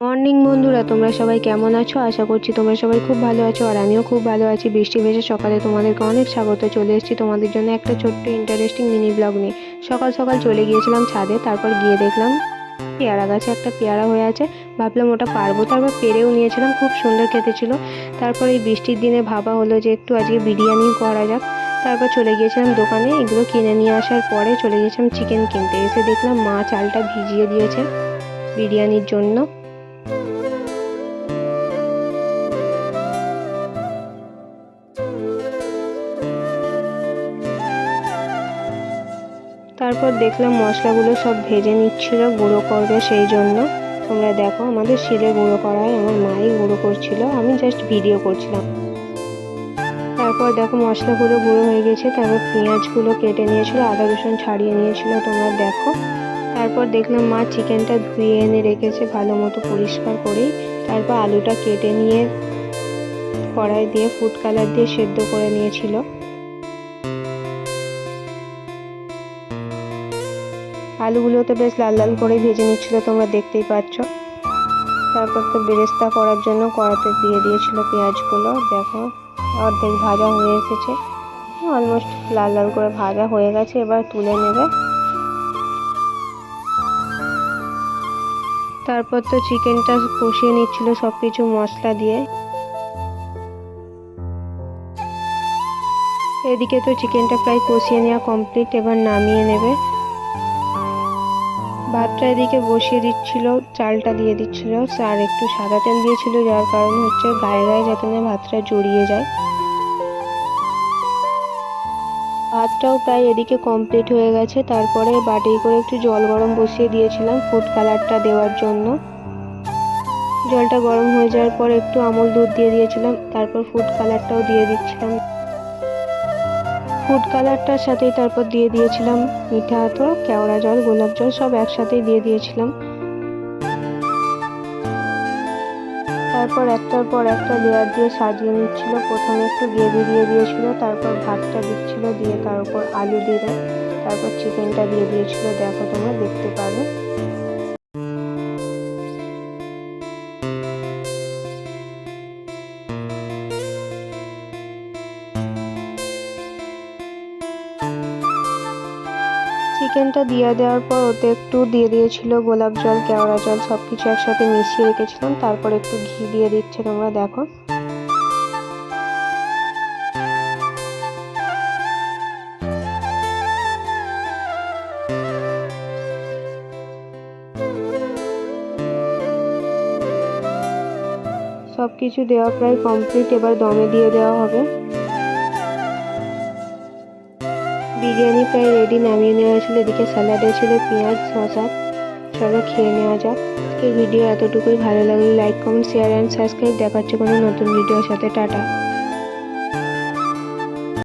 Morning বন্ধুরা, তোমরা সবাই কেমন আছো? আশা করছি তোমরা সবাই খুব ভালো আছো, আর আমিও খুব ভালো আছি। বৃষ্টি ভেজা সকালে তোমাদেরকে অনেক স্বাগত। চলে এসেছি তোমাদের জন্য একটা ছোট্ট ইন্টারেস্টিং মিনি ব্লগ নিয়ে। সকাল সকাল চলে গিয়েছিলাম ছাদে, তারপর গিয়ে দেখলাম পেয়ারা গাছে একটা পেয়ারা হয়ে আছে। ভাবলাম ওটা পারবো, তারপর পেরেও নিয়েছিলাম, খুব সুন্দর খেতে ছিল। তারপর এই বৃষ্টির দিনে ভাবা হলো যে একটু আজকে বিরিয়ানি করা যাক। তারপর চলে গিয়েছিলাম দোকানে, এগুলো কিনে নিয়ে আসার পরে চলে গিয়েছিলাম চিকেন কিনতে। এসে দেখলাম মা চালটা ভিজিয়ে দিয়েছে বিরিয়ানির জন্য। তারপর দেখলাম মশলাগুলো সব ভেজে নিচ্ছিল, গুঁড়ো করবে সেই জন্য। তোমরা দেখো, আমাদের শিলে গুঁড়ো করা হয়, আমার মাই গুঁড়ো করছিল, আমি জাস্ট ভিডিও করছিলাম। তারপর দেখো মশলাগুলো গুঁড়ো হয়ে গেছে। তারপর পেঁয়াজগুলো কেটে নিয়েছিল, আদা রসুন ছাড়িয়ে নিয়েছিল, তোমরা দেখো। তারপর দেখলাম মা চিকেনটা ধুয়ে এনে রেখেছে ভালো মতো পরিষ্কার করেই। তারপর আলুটা কেটে নিয়ে কড়াই দিয়ে ফুড কালার দিয়ে সেদ্ধ করে নিয়েছিল। আলুগুলো তো বেশ লাল লাল করে ভেজে নিচ্ছিল, তোমরা দেখতেই পাচ্ছ। তারপর তো বেরেস্তা করার জন্য কড়াতে দিয়ে দিয়েছিল পেঁয়াজগুলো। দেখো অর্ধেক ভাজা হয়ে এসেছে, অলমোস্ট লাল লাল করে ভাজা হয়ে গেছে, এবার তুলে নেবে। তারপর তো চিকেনটা কষিয়ে নিচ্ছিল সব কিছু মশলা দিয়ে। এদিকে তো চিকেনটা প্রায় কষিয়ে নেওয়া কমপ্লিট, এবার নামিয়ে নেবে। ভাতটা এদিকে বসিয়ে দিচ্ছিল, চালটা দিয়ে দিচ্ছিল, আর একটু সাদা তেল দিয়েছিল, যার কারণ হচ্ছে গায়ে গায়ে যাতে না ভাতটা জড়িয়ে যায়। ভাতটাও প্রায় এদিকে কমপ্লিট হয়ে গেছে। তারপরে বাটি করে একটু জল গরম বসিয়ে দিয়েছিলাম ফুড কালারটা দেওয়ার জন্য। জলটা গরম হয়ে যাওয়ার পর একটু আমুল দুধ দিয়ে দিয়েছিলাম, তারপর ফুড কালারটাও দিয়ে দিচ্ছিলাম। ফুড কালারটার সাথেই তারপর দিয়ে দিয়েছিলাম মিঠা আতর, কেওড়া জল, গোলাপ জল, সব একসাথেই দিয়ে দিয়েছিলাম। তারপর একটার পর একটা লেয়ার দিয়ে সাজিয়ে নিচ্ছিল। প্রথমে একটু গ্রেভি দিয়ে দিয়েছিল, তারপর ভাতটা দিচ্ছিল, দিয়ে তার উপর আলু দিলে, তারপর চিকেনটা দিয়ে দিয়েছিল। দেখো তোমরা দেখতে পাবে। চিকেনটা দিয়ে দেওয়ার পর ওতে একটু দিয়ে দিয়েছিল গোলাপ জল, কেওড়া জল, সবকিছু একসাথে মিশিয়ে রেখেছিলাম। তারপর একটু ঘি দিয়ে দিচ্ছে, তোমরা দেখো। সবকিছু দেওয়া প্রায় কমপ্লিট, এবার দমে দিয়ে দেওয়া হবে। বিরিয়ানি প্রায় রেডি, নামিয়ে নেওয়া হয়েছিল। এদিকে স্যালাডে ছিল পেঁয়াজ, শসা। চলো খেয়ে নেওয়া যাক। এই ভিডিও এতটুকুই। ভালো লাগলে like, comment, share and subscribe. দেখা হচ্ছে কোনো নতুন ভিডিওর সাথে। টাটা।